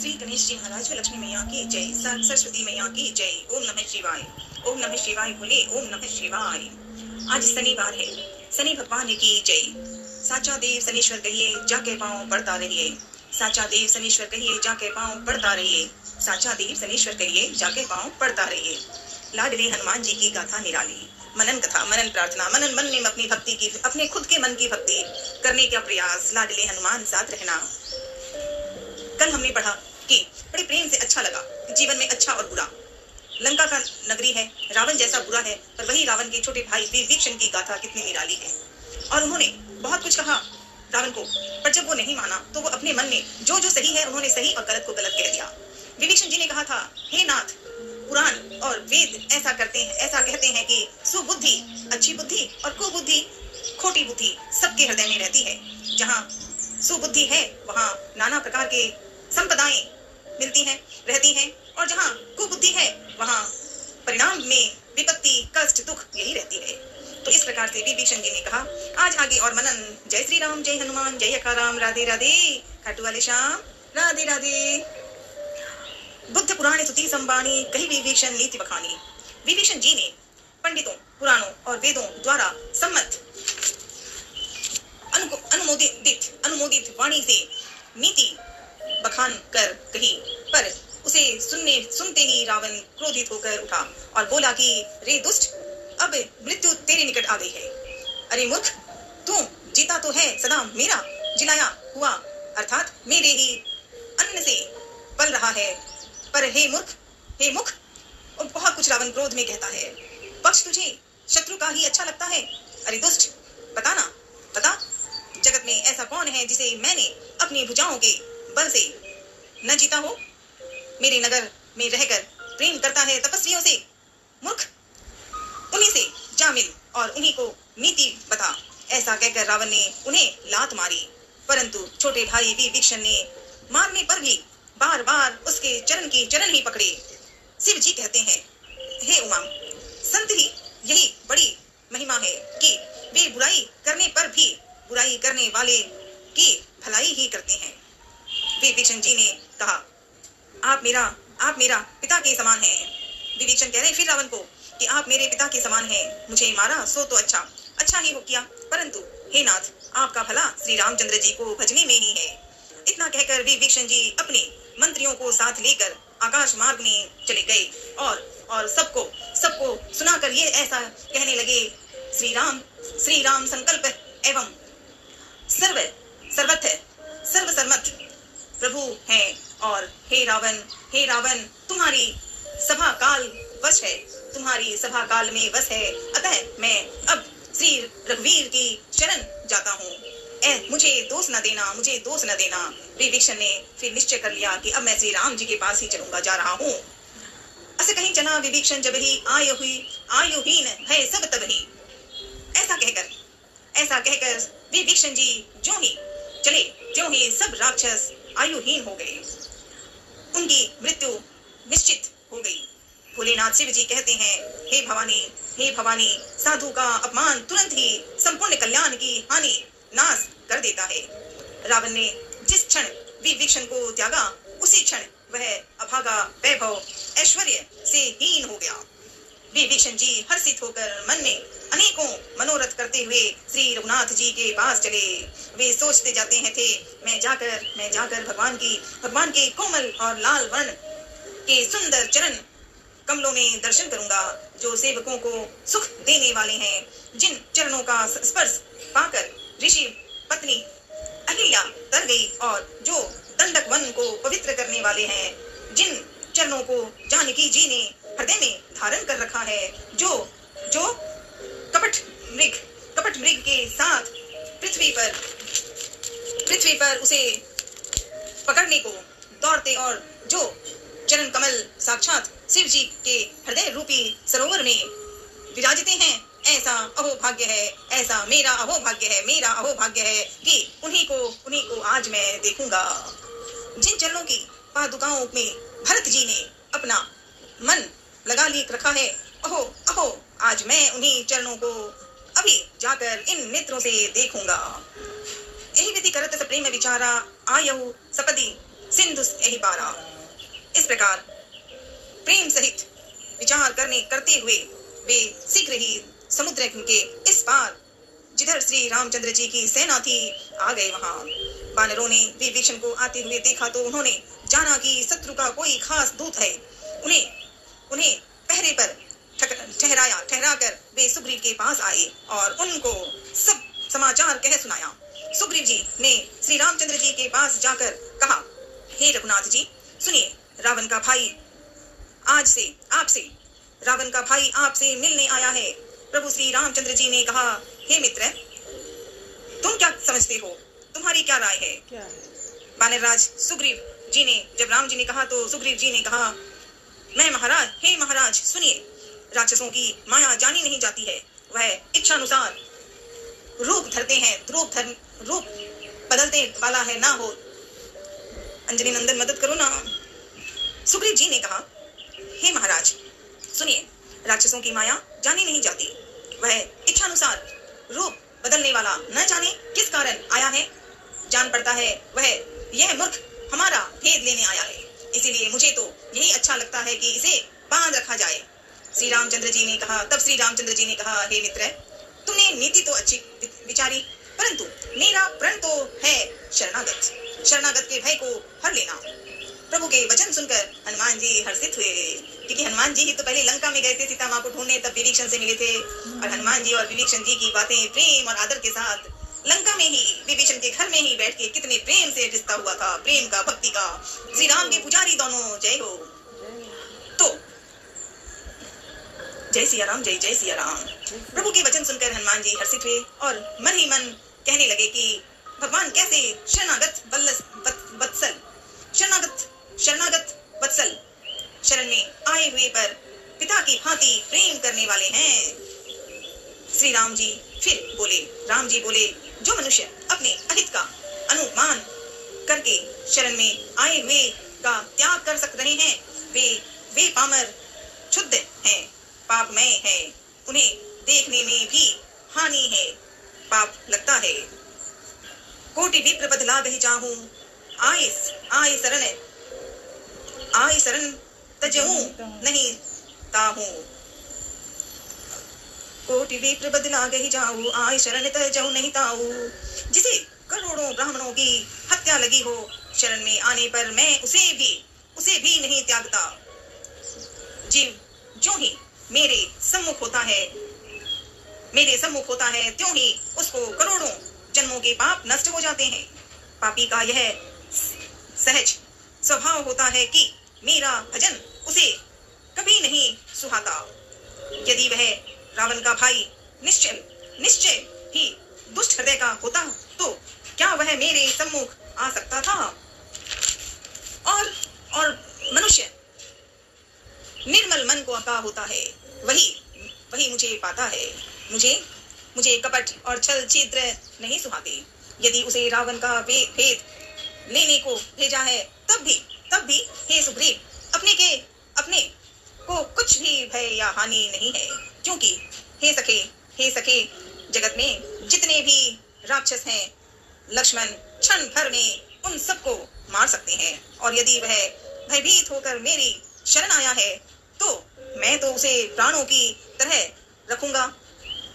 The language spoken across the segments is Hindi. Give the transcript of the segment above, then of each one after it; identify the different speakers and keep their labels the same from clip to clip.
Speaker 1: श्री गणेश जी महाराज व लक्ष्मी मैया की जय, सरस्वती मैया की जय। ओम नमः शिवाय, ओम नमः शिवाय बोले, ओम नमः शिवाय। आज शनिवार है, शनि भगवान की जय। साचा देव शनीश्वर कहिए, जाके पाँव पड़ता रहिए। साचा देव शनीश्वर कहिए, जाके पाँव पड़ता रहिए। साचा देव शनीश्वर कहिए, जाके पाँव पड़ता रहिए। लाडले हनुमान जी की गाथा निराली। मनन कथा, मनन प्रार्थना, मनन मन में अपनी भक्ति की, अपने खुद के मन की भक्ति करने का प्रयास। लाडले हनुमान साथ रहना। कल हमने पढ़ा कि बड़े प्रेम से अच्छा लगा, जीवन में अच्छा और बुरा। लंका का नगरी है, रावण जैसा बुरा है, पर वही रावण के छोटे भाई विभीषण की गाथा कितनी निराली है। और उन्होंने बहुत कुछ कहा रावण को, पर जब वो नहीं माना तो वो अपने मन में जो जो सही है उन्होंने सही और गलत को गलत कह दिया। विभीषण जी ने कहा था, हे नाथ, पुराण और वेद ऐसा कहते हैं कि सुबुद्धि अच्छी बुद्धि और कुबुद्धि खोटी बुद्धि सबके हृदय में रहती है। जहाँ सुबुद्धि है वहाँ नाना प्रकार के संपदाएं मिलती हैं, रहती हैं, और जहाँ कुबुद्धि है वहाँ परिणाम में विपत्ति, कष्ट, दुख यही रहती है। तो इस प्रकार से विभीषण जी ने कहा, आज आगे और मनन। जय श्री राम, जय हनुमान, जय अकाराम, राधे राधे। खाटू वाले श्याम, राधे राधे। बुद्ध पुराण स्तुति संबाणी, कही विभीषण नीति बखानी। विभीषण जी ने पंडितों, पुराणों और वेदों द्वारा सम्मत अनुमोदित वाणी से नीति बखान कर कही, पर उसे सुनते ही रावण क्रोधित होकर उठा और बोला कि रे दुष्ट, अब मृत्यु तेरे निकट आ गई है। अरे मूर्ख, तू जीता तो है सदा मेरा जिलाया हुआ, अर्थात मेरे ही अन्न से पल रहा है, पर हे मुख, और बहुत कुछ रावण क्रोध में कहता है। पक्ष तुझे शत्रु का ही अच्छा लगता है। अरे दुष्ट, बता, जगत में ऐसा कौन है जिसे मैंने अपनी भुजाओं के बल से न जीता हो। मेरे नगर में रहकर प्रेम करता है तपस्वियों से। मूर्ख, उन्हीं से जा मिल और उन्हीं को नीति बता। ऐसा कहकर रावण ने उन्हें लात मारी, परंतु छोटे भाई विभीषण ने मारने पर भी बार बार उसके चरण ही पकड़े। शिव जी कहते हैं, हे उमा, संत ही यही बड़ी महिमा है कि वे बुराई करने पर भी बुराई करने वाले की भलाई ही करते हैं। विभीषण जी ने कहा, आप मेरा पिता के समान हैं। विभीषण कह रहे फिर रावण को कि आप मेरे पिता के समान हैं, मुझे मारा सो तो अच्छा ही हो किया, परंतु हे नाथ, आपका भला श्री रामचंद्र जी को भजने में ही है। इतना कहकर विभीषण जी अपने मंत्रियों को साथ लेकर आकाश मार्ग में चले गए और सबको सुनाकर ये ऐसा कहने लगे, श्री राम संकल्प एवं सर्वसम्मत प्रभु हैं, और हे रावण तुम्हारी सभा काल में वश है, अतः मैं अब श्री रघुवीर की शरण जाता हूँ। मुझे दोष न देना। विभीषण ने फिर निश्चय कर लिया कि अब मैं श्री राम जी के पास ही जा रहा हूँ। अस कहीं चला विभीषण जब ही आयुहीन भय सब तब ही। ऐसा कहकर विभीषण जी जो ही चले त्यों ही सब राक्षस आयुहीन हो गए, उनकी मृत्यु निश्चित हो गई। भोलेनाथ शिव जी कहते हैं, हे भवानी, साधु का अपमान तुरंत ही संपूर्ण कल्याण की हानि नाश कर देता है। रावण ने जिस क्षण विभीषण को त्यागा, उसी क्षण वह अभागा वैभव ऐश्वर्य से हीन हो गया। विभीषण जी हर्षित होकर मन में अनेकों मनोरथ करते हुए श्री रघुनाथ जी के पास चले। वे सोचते जाते हैं थे, मैं जाकर भगवान के कोमल और लाल वर्ण के सुंदर चरण कमलों में दर्शन करूंगा, जो सेवकों को सुख देने वाले हैं, जिन चरणों का स्पर्श पाकर ऋषि पत्नी अहिल्या तर गई, और जो दंडक वन को पवित्र करने वाले हैं, जिन चरणों को जानकी जी ने हृदय में धारण कर रखा है, जो कपट मृग के साथ पृथ्वी पर उसे पकड़ने को दौड़ते, और जो चरण कमल साक्षात शिव जी के हृदय रूपी सरोवर में विराजते हैं, ऐसा अहोभाग्य है, मेरा अहोभाग्य है कि उन्हीं को आज मैं देखूंगा। जिन चरणों की पादुकाओं में भरत जी ने अपना मन लगा रखा है, अहो आज मैं उन्हीं चरणों को अभी जाकर इन नेत्रों से देखूंगा। यही विधि करत प्रेम विचारा, आयहु सपदी सिंधु एहि पारा। इस प्रकार प्रेम सहित विचार करते हुए वे शीघ्र ही समुद्र के इस पार जिधर श्री रामचंद्र जी की सेना थी आ गए। वहां वानरों ने विभीषण को आते हुए देखा तो उन्होंने जाना कि शत्रु का कोई खास दूत है। उन्हें पहरे पर ठहरा कर वे सुग्रीव के पास आए और उनको सब समाचार कह सुनाया। सुग्रीव जी ने श्री रामचंद्र जी के पास जाकर कहा, हे रघुनाथ जी सुनिए, रावण का भाई आपसे मिलने आया है। प्रभु श्री रामचंद्र जी ने कहा, हे मित्र, तुम क्या समझते हो, तुम्हारी क्या राय है? वानरराज सुग्रीव जी ने जब राम जी ने कहा तो सुग्रीव जी ने कहा, हे महाराज सुनिए, राक्षसों की माया जानी नहीं जाती है। वह इच्छानुसार रूप धरते हैं, रूप बदलते वाला है ना हो। अंजनी नंदन मदद करो ना। सुग्रीव जी ने कहा, हे महाराज सुनिए, राक्षसों की माया जानी नहीं जाती। वह इच्छानुसार रूप बदलने वाला न जाने किस कारण आया है। जान पड़ता है वह यह मूर्ख हमारा भेद लेने आया है, इसीलिए मुझे तो यही अच्छा लगता है कि इसे बांध रखा जाए। तब श्री रामचंद्र जी ने कहा, हे मित्र, तुमने नीति तो अच्छी विचारी, परंतु मेरा प्रण तो है शरणागत के भय को हर लेना। प्रभु के वचन सुनकर हनुमान जी हर्षित हुए, क्योंकि हनुमान जी ही तो पहले लंका में गए थे सीता माँ को ढूंढने, तब विभीषण से मिले थे। और हनुमान जी और विभीषण जी की बातें प्रेम और आदर के साथ लंका में ही विभीषण के घर में ही बैठ के कितने प्रेम से रिश्ता हुआ था, प्रेम का, भक्ति का। श्री राम के पुजारी दोनों, जय हो। तो जय सिया राम, जय जय सिया राम। प्रभु के वचन सुनकर हनुमान जी हर्षित हुए और मन ही मन कहने लगे कि भगवान कैसे शरणागत वत्सल शरण में आए हुए पर पिता की भांति प्रेम करने वाले हैं। श्री राम जी बोले, जो मनुष्य अपने अहित का अनुमान करके शरण में आए हुए का त्याग कर सक रहे हैं, वे पामर क्षुद्ध हैं, पापमय है, उन्हें देखने में भी हानि है, पाप लगता है। कोटि विप्र बदला गही जाहूं, आए शरण तजहूं नहीं ताहूं। कोटि विप्र बदला गही जाऊं, आए शरण तजहूं नहीं ताहूं। जिसे करोड़ों ब्राह्मणों की हत्या लगी हो, शरण में आने पर मैं उसे भी नहीं त्यागता। जीव जो ही मेरे सम्मुख होता है त्यों ही उसको करोड़ों जन्मों के पाप नष्ट हो जाते हैं। पापी का यह सहज स्वभाव होता है कि मेरा भजन उसे कभी नहीं सुहाता। यदि वह रावण का भाई निश्चय ही दुष्ट हृदय का होता तो क्या वह मेरे सम्मुख आ सकता था? और मनुष्य निर्मल मन को का होता है, वही मुझे पाता है। मुझे कपट और छल छिद्र नहीं सुहाते। यदि उसे रावण का भेद लेने को भेजा है, तब भी हे सुग्रीव, अपने को कुछ भी भय या हानि नहीं है, क्योंकि हे सखे जगत में जितने भी राक्षस हैं, लक्ष्मण क्षण भर में उन सबको मार सकते हैं। और यदि वह भयभीत होकर मेरी शरण आया है तो मैं तो उसे प्राणों की तरह रखूंगा।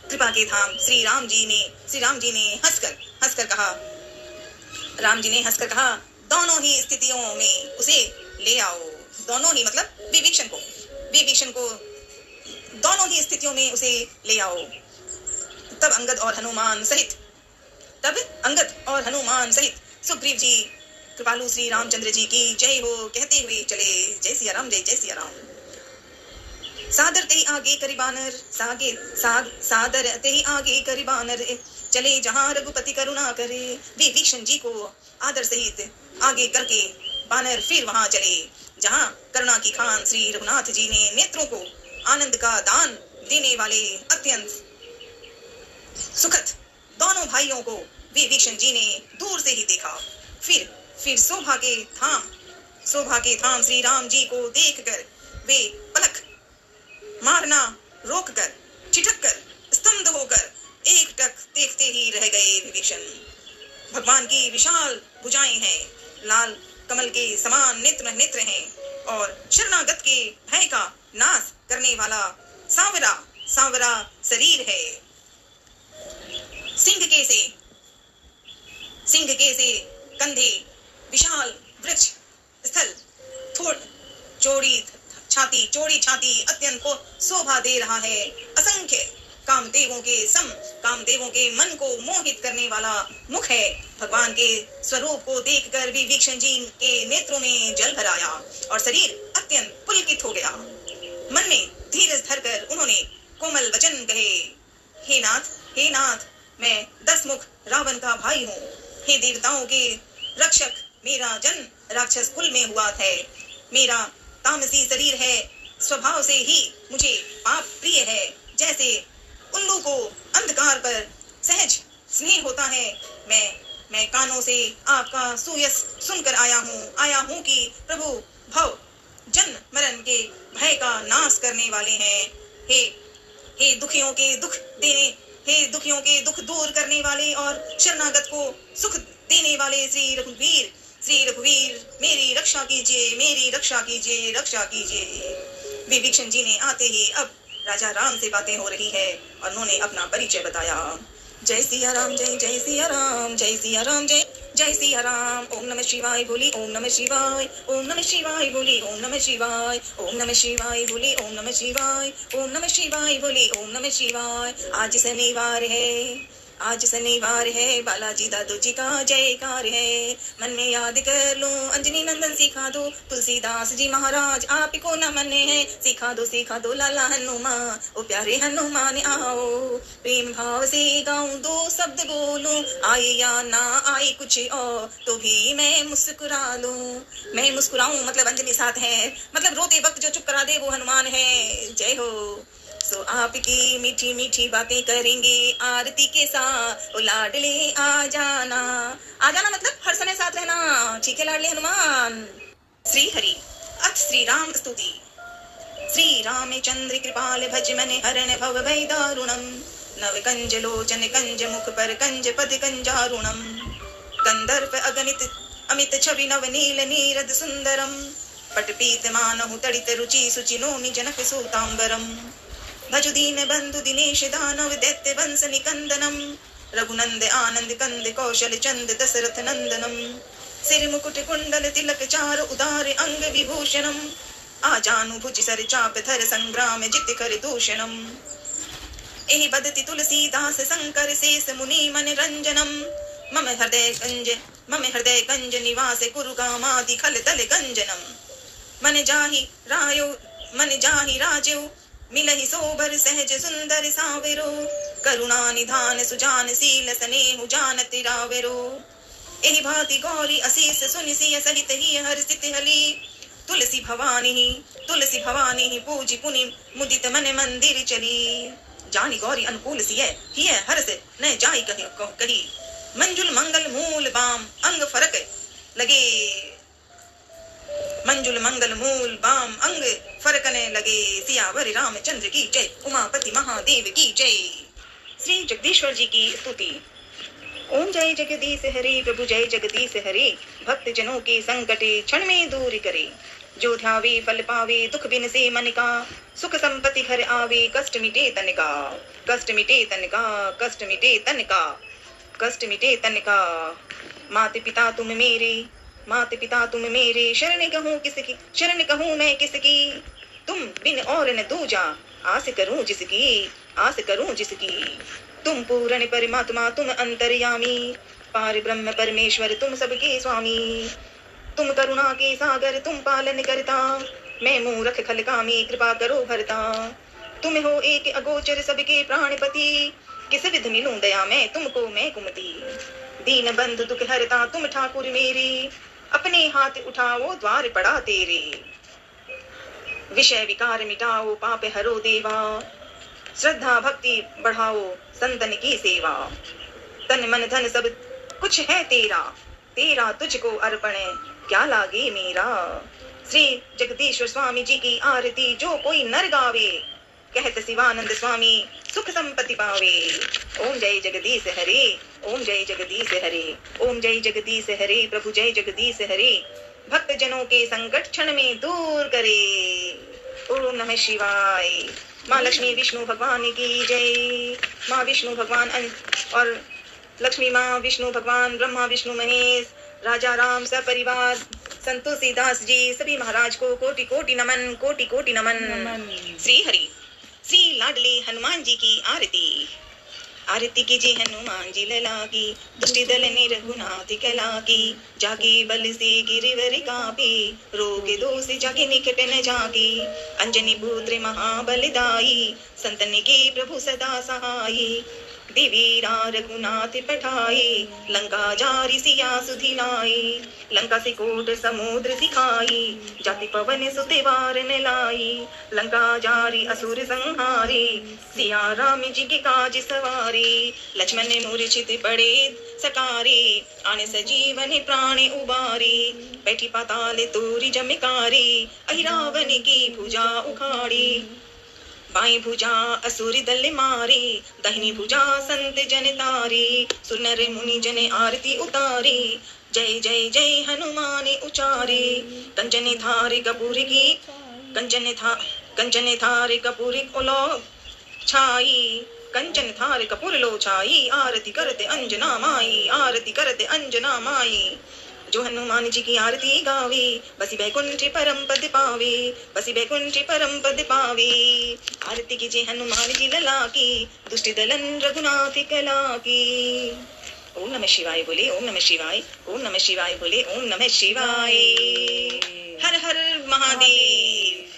Speaker 1: कृपा के धाम श्री राम जी ने हंसकर कहा, दोनों ही स्थितियों में उसे ले आओ। दोनों ही मतलब विभीषण को दोनों ही स्थितियों में उसे ले आओ। तब अंगद और हनुमान सहित सुग्रीव जी कृपालु श्री रामचंद्र जी की जय हो कहते हुए चले। जय सिया राम, जय जय सिया राम। सादर ते आगे करी बानर चले जहाँ रघुपति करुणा करे। विभीषण जी को आदर सहित आगे करके बानर फिर वहां चले जहाँ करुणा की खान श्री रघुनाथ जी ने नेत्रों को आनंद का दान देने वाले अत्यंत सुखद दोनों भाइयों को विभीषण जी ने दूर से ही देखा। फिर शोभा के धाम श्री राम जी को देखकर वे पलक मारना रोककर छिटककर स्तंभ होकर एकटक देखते ही रह गए। विभीषण भगवान की विशाल भुजाएं हैं, लाल कमल के समान नेत्र नेत्र हैं और शरणागत के भय का नाश करने वाला सांवरा सांवरा शरीर है। सिंह के से कंधे विशाल वृक्ष स्थल चौड़ी छाती अत्यंत को शोभा दे रहा है। असंख्य कामदेवों के मन को मोहित करने वाला मुख है। भगवान के स्वरूप को देखकर विभीषण जी के नेत्रों में जल भर आया और शरीर अत्यंत पुलकित हो गया। मन में धीरज धरकर उन्होंने कोमल वचन कहे, हे नाथ, मैं 10 मुख रावण का भाई हूँ। हे देवताओं के रक्षक, मेरा जन्म राक्षस कुल में हुआ है। मेरा तामसी शरीर है, स्वभाव से ही मुझे पाप प्रिय है। जैसे उल्लू को अंधकार पर सहज स्नेह होता है, मैं कानों से आपका सुयस सुनकर आया हूँ कि प्रभु भव जन्म मरण के भय का नाश करने वाले हैं। हे दुखियों के दुख दूर करने वाले और शरणागत को सुख देने वाले श्री रघुवीर मेरी रक्षा कीजिए। विभीषण जी ने आते ही अब राजा राम से बातें हो रही है और उन्होंने अपना परिचय बताया। जय सिया राम, जय सिया राम, जय सिया राम, जय सिया राम। ओम नमः शिवाय बोली, ओम नमः शिवाय, ओम नमः शिवाय बोली, ओम नमः शिवाय, ओम नमः शिवाय बोली, ओम नमः शिवाय, ओम नमः शिवाय बोली, ओम नमः शिवाय। आज शनिवार है, बालाजी दादू जी का जयकार है। मन में याद कर लो, अंजनी नंदन सिखा दो, तुलसीदास जी महाराज आप को न मने हैं। सिखा दो लाला हनुमान, ओ प्यारे हनुमान आओ। प्रेम भाव से गाऊं 2 शब्द बोलूं, आए या ना आए कुछ और तो भी मैं मुस्कुरा लूं। मैं मुस्कुराऊं मतलब अंजनी साथ है, मतलब रोते वक्त जो चुप करा दे वो हनुमान है। जय हो। सो आपकी मीठी मीठी बातें करेंगे आरती के साथ। ओ लाडले आ जाना मतलब हर समय साथ रहना। ठीक है लाडले हनुमान। श्री हरि अथ श्री राम स्तुति। श्री रामचंद्र कृपाल भज मन हरण भव भय दारुणम। नव कंज लोचन कंज मुख पर कंज पद कंजारुणम। कंदर्प अगणित अमित छवि नव नील नीरद सुंदरम। पटपीत मानहु तड़ित रुचि सुचि नोमि जनक सूतांबरम। भजु दीन बंधु दिनेश दानव दैत्य वंश निकंदनम। रघुनंद आनंद कंद कौशल चंद दशरथ नंदनम। सिर मुकुट कुंडल तिलक चार उदार अंग विभूषणम। आजानु भुज सर चाप धर संग्राम जित कर दूषणम। एहि बदति तुलसीदास शंकर शेष मुनि मन रंजनम। मम हृदय कंज निवास कुरु कामादि खल तल गंजनम। मन जाहि राजो मिलहि सोबर सहज सुंदर सावेरो। करुणा निधान सुजान सील स्नेहु जानत रावेरो। एहि भांति गौरी असीस सुनि सिय सहित ही हर्षित हली। तुलसी भवानी पूजी पुनि मुदित मन मंदिर चली। जानी गौरी अनुकूल सिय हिय हर्ष न जाई कही। मंजुल मंगल मूल बाम अंग फरक लगे। मंजुल मंगल मूल बाम अंग फरकने लगे। सियावर रामचंद्र की जय, उमापति महादेव की जय। श्री जगदीश्वर जी की स्तुति। ओम जय जगदीश हरे, प्रभु जय जगदीश हरे। भक्त जनों के संकट क्षण में दूर करे। जो ध्यावे फल पावे, दुख बिन से मन का। सुख संपत्ति घर आवे, कष्ट मिटे तन का। कष्ट मिटे तन का, कष्ट मिटे तन का, कष्ट मिटे तन का। माता पिता तुम मेरे, शरण कहूँ मैं किसकी। तुम बिन और न दूजा, आस करूं जिसकी। तुम पूर्ण परमात्मा तुम अंतर्यामी। पार ब्रह्म परमेश्वर तुम सबके स्वामी। तुम करुणा के सागर तुम पालन करता। मैं मूर्ख खलकामी, कृपा करो भरता। तुम हो एक अगोचर सबके प्राणपति। किस विध मिलूं दया मैं तुमको मैं कुमति। दीन बंधु दुख हरता तुम ठाकुर मेरी। अपने हाथ उठाओ द्वार पड़ा तेरे। विषय विकार मिटाओ पाप हरो देवा। श्रद्धा भक्ति बढ़ाओ संतन की सेवा। तन मन धन सब कुछ है तेरा। तेरा तुझको अर्पण क्या लागे मेरा। श्री जगदीश्वर स्वामी जी की आरती जो कोई नर गावे। कहत शिवानंद स्वामी सुख संपत्ति पावे। ओम जय जगदीश हरे, ओम जय जगदीश हरे, ओम जय जगदीश हरे, प्रभु जय जगदीश हरे। भक्त जनों के संकट क्षण में दूर करे। ओम नमः शिवाय। माँ लक्ष्मी विष्णु भगवान की जय। माँ विष्णु भगवान और लक्ष्मी माँ विष्णु भगवान ब्रह्मा विष्णु महेश राजा राम सपरिवार संतोषी दास जी सभी महाराज को कोटि कोटि नमन, कोटि कोटि नमन। श्री हरि श्री लाडले हनुमान जी की आरती। आरती कीजिए हनुमान जी लला की, दुष्टि दल ने रघुनाथ कला की, जाकी बल से गिरिवर कापी, रोग दोष जाके निकट न जाकी, अंजनी पुत्र महाबलदाई, संतन के प्रभु सदा सहाई, देवीरा रघुनाथ पठाई, लंका जारी सिया सुधिनाई, लंका से कोट समुद्र दिखाई, जाति पवन सुते वार न लाई, लंका जारी असुर संहारी, सिया राम जी के काज सवारी, लक्ष्मण ने मूर्छित पड़े सकारी, आने सजीवन प्राण उबारी, बैठी पाताल तोरी जमिकारी, अहि रावण की भुजा उखाड़ी, बाई भुजा असुर दल मारी, दाहिनी भुजा संत जन तारी, सुर नर मुनि जन आरती उतारी, जय जय जय हनुमान उचारी, कंचन थारे कपूर की कंचन थारे कपूर ओलो छाई, कंचन थारे कपूर लो छाई, आरती करते अंजना माई, आरती करते अंजना माई, जो हनुमान जी की आरती गावे, बसी बैकुंठ परम पद पावे, बसी बैकुंठ परम पद पावे। आरती कीजिए हनुमान जी लला की, दुष्ट दलन रघुनाथ कला की। ओम नमः शिवाय बोले, ओम नमः शिवाय, ओम नमः शिवाय बोले, ओम नमः शिवाय। हर हर महादेव।